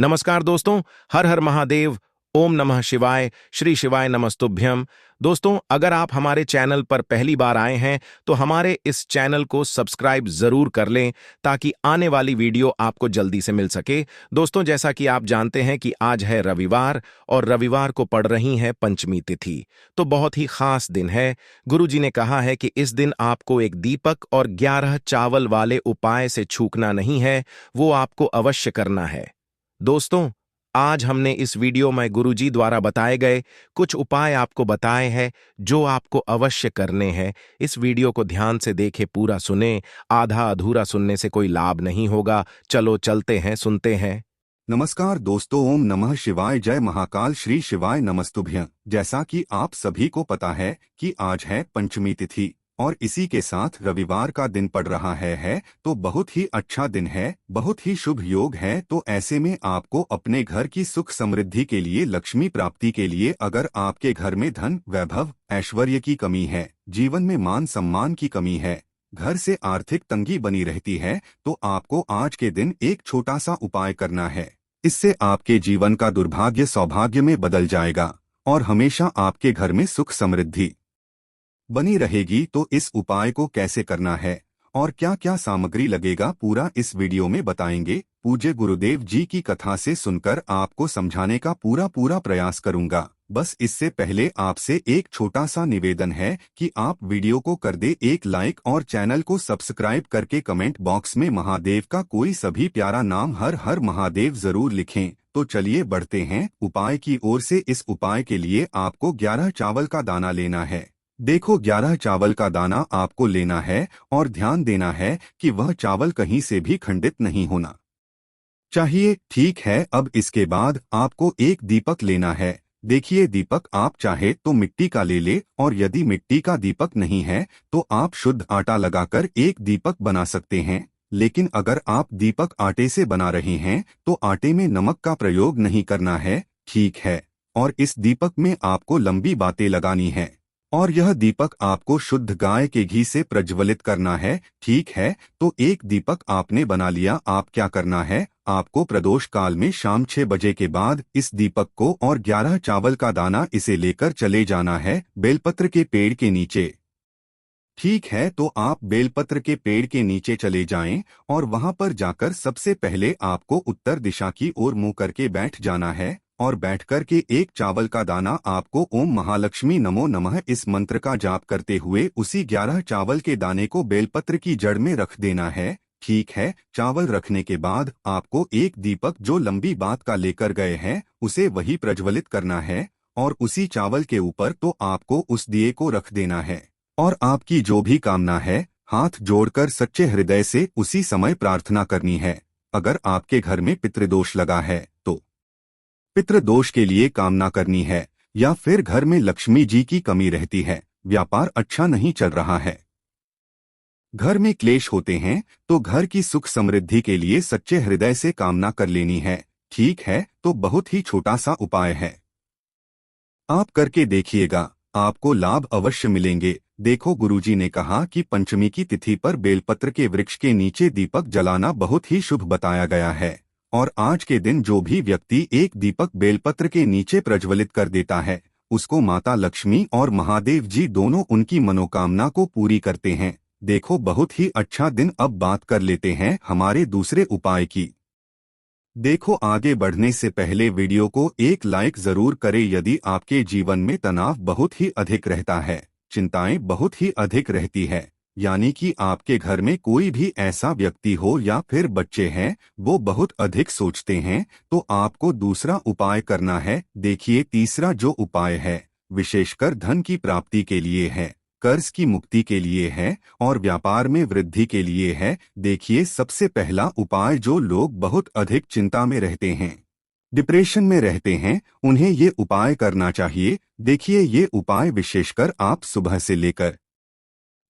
नमस्कार दोस्तों। हर हर महादेव। ओम नमः शिवाय। श्री शिवाय नमस्तुभ्यम। दोस्तों, अगर आप हमारे चैनल पर पहली बार आए हैं तो हमारे इस चैनल को सब्सक्राइब जरूर कर लें ताकि आने वाली वीडियो आपको जल्दी से मिल सके। दोस्तों, जैसा कि आप जानते हैं कि आज है रविवार और रविवार को पड़ रही है पंचमी तिथि, तो बहुत ही खास दिन है। गुरुजी ने कहा है कि इस दिन आपको एक दीपक और 11 चावल वाले उपाय से चूकना नहीं है, वो आपको अवश्य करना है। दोस्तों, आज हमने इस वीडियो में गुरुजी द्वारा बताए गए कुछ उपाय आपको बताए हैं जो आपको अवश्य करने हैं। इस वीडियो को ध्यान से देखें, पूरा सुने। आधा अधूरा सुनने से कोई लाभ नहीं होगा। चलो चलते हैं, सुनते हैं। नमस्कार दोस्तों, ओम नमः शिवाय, जय महाकाल, श्री शिवाय नमस्तुभ्यं। जैसा कि आप सभी को पता है कि आज है पंचमी तिथि और इसी के साथ रविवार का दिन पड़ रहा है तो बहुत ही अच्छा दिन है, बहुत ही शुभ योग है। तो ऐसे में आपको अपने घर की सुख समृद्धि के लिए, लक्ष्मी प्राप्ति के लिए, अगर आपके घर में धन, वैभव, ऐश्वर्य की कमी है, जीवन में मान सम्मान की कमी है, घर से आर्थिक तंगी बनी रहती है, तो आपको आज के दिन एक छोटा सा उपाय करना है। इससे आपके जीवन का दुर्भाग्य सौभाग्य में बदल जाएगा और हमेशा आपके घर में सुख समृद्धि बनी रहेगी। तो इस उपाय को कैसे करना है और क्या क्या सामग्री लगेगा, पूरा इस वीडियो में बताएंगे। पूज्य गुरुदेव जी की कथा से सुनकर आपको समझाने का पूरा प्रयास करूंगा। बस इससे पहले आपसे एक छोटा सा निवेदन है कि आप वीडियो को कर दे एक लाइक और चैनल को सब्सक्राइब करके कमेंट बॉक्स में महादेव का कोई सभी प्यारा नाम हर हर महादेव जरूर लिखें। तो चलिए बढ़ते हैं उपाय की ओर से। इस उपाय के लिए आपको 11 चावल का दाना लेना है। देखो, 11 चावल का दाना आपको लेना है और ध्यान देना है कि वह चावल कहीं से भी खंडित नहीं होना चाहिए। ठीक है, अब इसके बाद आपको एक दीपक लेना है। देखिए, दीपक आप चाहे तो मिट्टी का ले ले और यदि मिट्टी का दीपक नहीं है तो आप शुद्ध आटा लगाकर एक दीपक बना सकते हैं। लेकिन अगर आप दीपक आटे से बना रहे हैं तो आटे में नमक का प्रयोग नहीं करना है, ठीक है। और इस दीपक में आपको लंबी बातें लगानी है और यह दीपक आपको शुद्ध गाय के घी से प्रज्वलित करना है, ठीक है। तो एक दीपक आपने बना लिया। आप क्या करना है, आपको प्रदोष काल में शाम 6 बजे के बाद इस दीपक को और 11 चावल का दाना इसे लेकर चले जाना है बेलपत्र के पेड़ के नीचे। ठीक है, तो आप बेलपत्र के पेड़ के नीचे चले जाएं और वहां पर जाकर सबसे पहले आपको उत्तर दिशा की ओर मुंह करके बैठ जाना है और बैठकर के एक चावल का दाना आपको ओम महालक्ष्मी नमो नमः इस मंत्र का जाप करते हुए उसी 11 चावल के दाने को बेलपत्र की जड़ में रख देना है, ठीक है। चावल रखने के बाद आपको एक दीपक जो लंबी बात का लेकर गए हैं उसे वही प्रज्वलित करना है और उसी चावल के ऊपर तो आपको उस दिए को रख देना है और आपकी जो भी कामना है हाथ जोड़कर सच्चे हृदय से उसी समय प्रार्थना करनी है। अगर आपके घर में पितृदोष लगा है तो पितृदोष के लिए कामना करनी है, या फिर घर में लक्ष्मी जी की कमी रहती है, व्यापार अच्छा नहीं चल रहा है, घर में क्लेश होते हैं, तो घर की सुख समृद्धि के लिए सच्चे हृदय से कामना कर लेनी है, ठीक है। तो बहुत ही छोटा सा उपाय है, आप करके देखिएगा, आपको लाभ अवश्य मिलेंगे। देखो, गुरुजी ने कहा कि पंचमी की तिथि पर बेलपत्र के वृक्ष के नीचे दीपक जलाना बहुत ही शुभ बताया गया है और आज के दिन जो भी व्यक्ति एक दीपक बेलपत्र के नीचे प्रज्वलित कर देता है उसको माता लक्ष्मी और महादेव जी दोनों उनकी मनोकामना को पूरी करते हैं। देखो, बहुत ही अच्छा दिन। अब बात कर लेते हैं हमारे दूसरे उपाय की। देखो, आगे बढ़ने से पहले वीडियो को एक लाइक जरूर करें। यदि आपके जीवन में तनाव बहुत ही अधिक रहता है, चिंताएं बहुत ही अधिक रहती है, यानी कि आपके घर में कोई भी ऐसा व्यक्ति हो या फिर बच्चे हैं वो बहुत अधिक सोचते हैं, तो आपको दूसरा उपाय करना है। देखिए, तीसरा जो उपाय है विशेषकर धन की प्राप्ति के लिए है, कर्ज की मुक्ति के लिए है और व्यापार में वृद्धि के लिए है। देखिए, सबसे पहला उपाय जो लोग बहुत अधिक चिंता में रहते हैं, डिप्रेशन में रहते हैं, उन्हें ये उपाय करना चाहिए। देखिए, ये उपाय विशेषकर आप सुबह से लेकर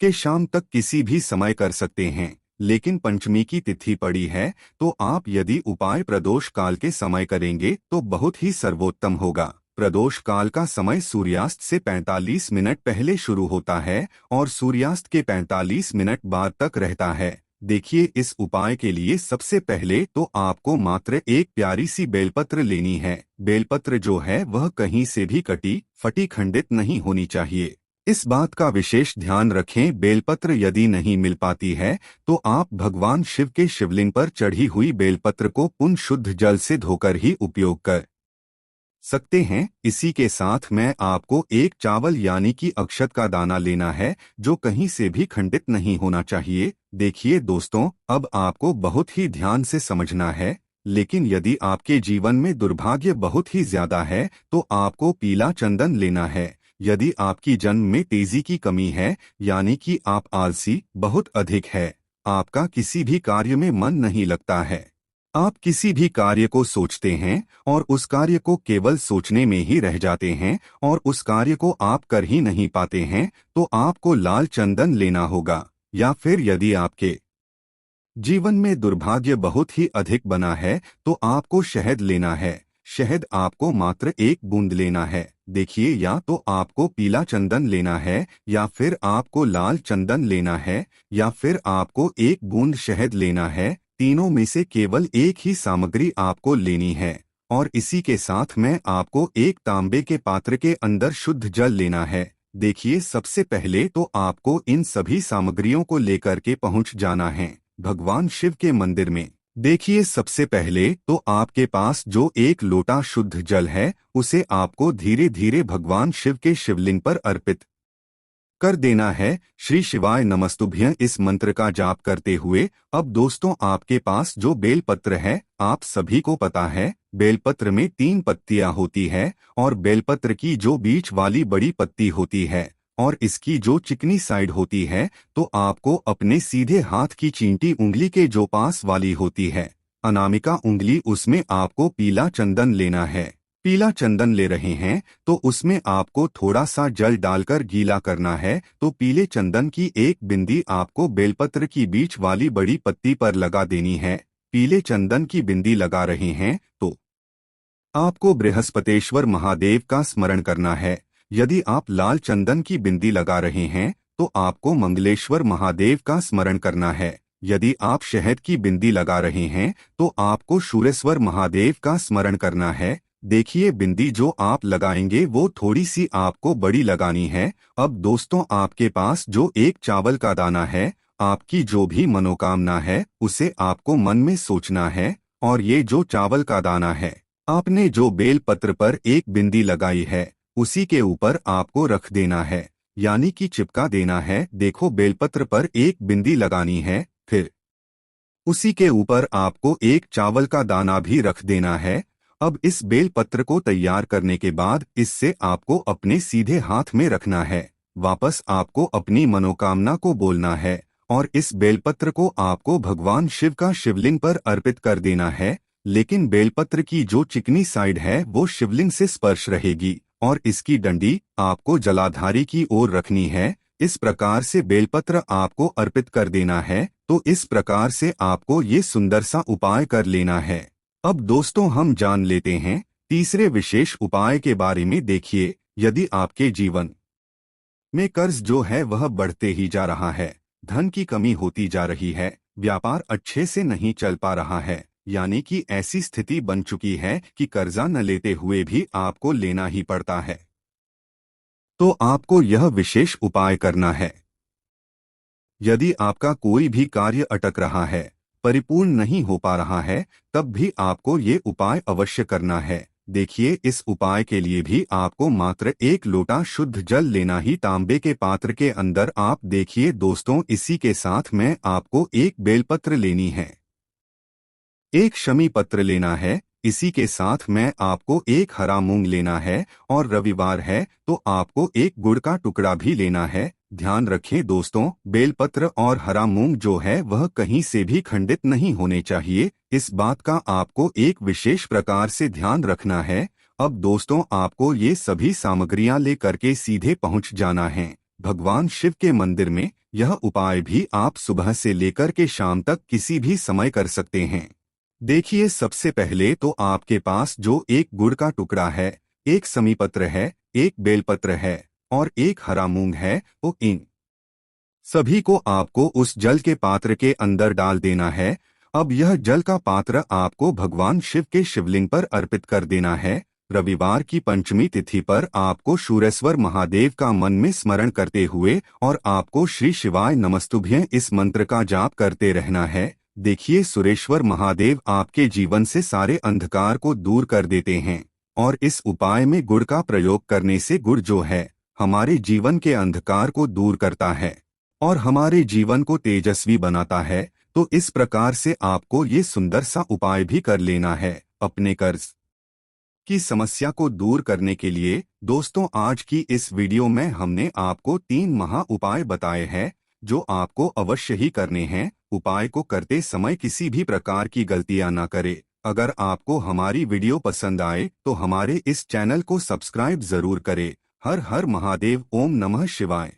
के शाम तक किसी भी समय कर सकते हैं, लेकिन पंचमी की तिथि पड़ी है तो आप यदि उपाय प्रदोष काल के समय करेंगे तो बहुत ही सर्वोत्तम होगा। प्रदोष काल का समय सूर्यास्त से 45 मिनट पहले शुरू होता है और सूर्यास्त के 45 मिनट बाद तक रहता है। देखिए, इस उपाय के लिए सबसे पहले तो आपको मात्र एक प्यारी सी बेलपत्र लेनी है। बेलपत्र जो है वह कहीं से भी कटी फटी खंडित नहीं होनी चाहिए। इस बात का विशेष ध्यान रखें, बेलपत्र यदि नहीं मिल पाती है तो आप भगवान शिव के शिवलिंग पर चढ़ी हुई बेलपत्र को पुण्य शुद्ध जल से धोकर ही उपयोग कर सकते हैं। इसी के साथ में आपको एक चावल यानी कि अक्षत का दाना लेना है जो कहीं से भी खंडित नहीं होना चाहिए। देखिए दोस्तों, अब आपको बहुत ही ध्यान से समझना है, लेकिन यदि आपके जीवन में दुर्भाग्य बहुत ही ज्यादा है तो आपको पीला चंदन लेना है। यदि आपकी जन्म में तेजी की कमी है यानी कि आप आलसी बहुत अधिक है, आपका किसी भी कार्य में मन नहीं लगता है, आप किसी भी कार्य को सोचते हैं और उस कार्य को केवल सोचने में ही रह जाते हैं और उस कार्य को आप कर ही नहीं पाते हैं, तो आपको लाल चंदन लेना होगा। या फिर यदि आपके जीवन में दुर्भाग्य बहुत ही अधिक बना है तो आपको शहद लेना है। शहद आपको मात्र एक बूंद लेना है। देखिए, या तो आपको पीला चंदन लेना है या फिर आपको लाल चंदन लेना है या फिर आपको एक बूंद शहद लेना है। तीनों में से केवल एक ही सामग्री आपको लेनी है। और इसी के साथ में आपको एक तांबे के पात्र के अंदर शुद्ध जल लेना है। देखिए, सबसे पहले तो आपको इन सभी सामग्रियों को लेकर के पहुंच जाना है भगवान शिव के मंदिर में। देखिए, सबसे पहले तो आपके पास जो एक लोटा शुद्ध जल है उसे आपको धीरे धीरे भगवान शिव के शिवलिंग पर अर्पित कर देना है। श्री शिवाय नमस्तुभ्यं इस मंत्र का जाप करते हुए अब दोस्तों, आपके पास जो बेलपत्र है, आप सभी को पता है बेलपत्र में 3 पत्तियां होती है और बेलपत्र की जो बीच वाली बड़ी पत्ती होती है और इसकी जो चिकनी साइड होती है, तो आपको अपने सीधे हाथ की चींटी उंगली के जो पास वाली होती है अनामिका उंगली, उसमें आपको पीला चंदन लेना है। पीला चंदन ले रहे हैं तो उसमें आपको थोड़ा सा जल डालकर गीला करना है। तो पीले चंदन की एक बिंदी आपको बेलपत्र की बीच वाली बड़ी पत्ती पर लगा देनी है। पीले चंदन की बिंदी लगा रहे हैं तो आपको बृहस्पतेश्वर महादेव का स्मरण करना है। यदि आप लाल चंदन की बिंदी लगा रहे हैं तो आपको मंगलेश्वर महादेव का स्मरण करना है। यदि आप शहद की बिंदी लगा रहे हैं तो आपको शूरेश्वर महादेव का स्मरण करना है। देखिए, बिंदी जो आप लगाएंगे वो थोड़ी सी आपको बड़ी लगानी है। अब दोस्तों, आपके पास जो एक चावल का दाना है, आपकी जो भी मनोकामना है उसे आपको मन में सोचना है और ये जो चावल का दाना है, आपने जो बेल पत्र पर एक बिंदी लगाई है उसी के ऊपर आपको रख देना है, यानी कि चिपका देना है। देखो, बेलपत्र पर एक बिंदी लगानी है, फिर उसी के ऊपर आपको एक चावल का दाना भी रख देना है। अब इस बेल पत्र को तैयार करने के बाद इससे आपको अपने सीधे हाथ में रखना है। वापस आपको अपनी मनोकामना को बोलना है और इस बेलपत्र को आपको भगवान शिव का शिवलिंग पर अर्पित कर देना है। लेकिन बेलपत्र की जो चिकनी साइड है वो शिवलिंग से स्पर्श रहेगी और इसकी डंडी आपको जलाधारी की ओर रखनी है। इस प्रकार से बेलपत्र आपको अर्पित कर देना है। तो इस प्रकार से आपको ये सुंदर सा उपाय कर लेना है। अब दोस्तों, हम जान लेते हैं तीसरे विशेष उपाय के बारे में। देखिए, यदि आपके जीवन में कर्ज जो है वह बढ़ते ही जा रहा है, धन की कमी होती जा रही है, व्यापार अच्छे से नहीं चल पा रहा है, यानी कि ऐसी स्थिति बन चुकी है कि कर्जा न लेते हुए भी आपको लेना ही पड़ता है, तो आपको यह विशेष उपाय करना है। यदि आपका कोई भी कार्य अटक रहा है, परिपूर्ण नहीं हो पा रहा है, तब भी आपको ये उपाय अवश्य करना है। देखिए, इस उपाय के लिए भी आपको मात्र एक लोटा शुद्ध जल लेना ही तांबे के पात्र के अंदर। आप देखिए दोस्तों, इसी के साथ में आपको एक बेलपत्र लेनी है, एक शमी पत्र लेना है। इसी के साथ में आपको एक हरा मूंग लेना है और रविवार है तो आपको एक गुड़ का टुकड़ा भी लेना है। ध्यान रखें दोस्तों, बेलपत्र और हरा मूंग जो है वह कहीं से भी खंडित नहीं होने चाहिए। इस बात का आपको एक विशेष प्रकार से ध्यान रखना है। अब दोस्तों, आपको ये सभी सामग्रियां ले करके सीधे पहुंच जाना है भगवान शिव के मंदिर में। यह उपाय भी आप सुबह से लेकर के शाम तक किसी भी समय कर सकते हैं। देखिए, सबसे पहले तो आपके पास जो एक गुड़ का टुकड़ा है, एक समीपत्र है, एक बेलपत्र है और एक हरा मूंग है, तो इन सभी को आपको उस जल के पात्र के अंदर डाल देना है। अब यह जल का पात्र आपको भगवान शिव के शिवलिंग पर अर्पित कर देना है। रविवार की पंचमी तिथि पर आपको शूरेश्वर महादेव का मन में स्मरण करते हुए और आपको श्री शिवाय नमस्तुभ्यं इस मंत्र का जाप करते रहना है। देखिए, सुरेश्वर महादेव आपके जीवन से सारे अंधकार को दूर कर देते हैं और इस उपाय में गुड़ का प्रयोग करने से गुड़ जो है हमारे जीवन के अंधकार को दूर करता है और हमारे जीवन को तेजस्वी बनाता है। तो इस प्रकार से आपको ये सुंदर सा उपाय भी कर लेना है अपने कर्ज की समस्या को दूर करने के लिए। दोस्तों, आज की इस वीडियो में हमने आपको 3 महा उपाय बताए हैं जो आपको अवश्य ही करने हैं। उपाय को करते समय किसी भी प्रकार की गलतियां ना करें। अगर आपको हमारी वीडियो पसंद आए तो हमारे इस चैनल को सब्सक्राइब जरूर करें। हर हर महादेव। ओम नमः शिवाय।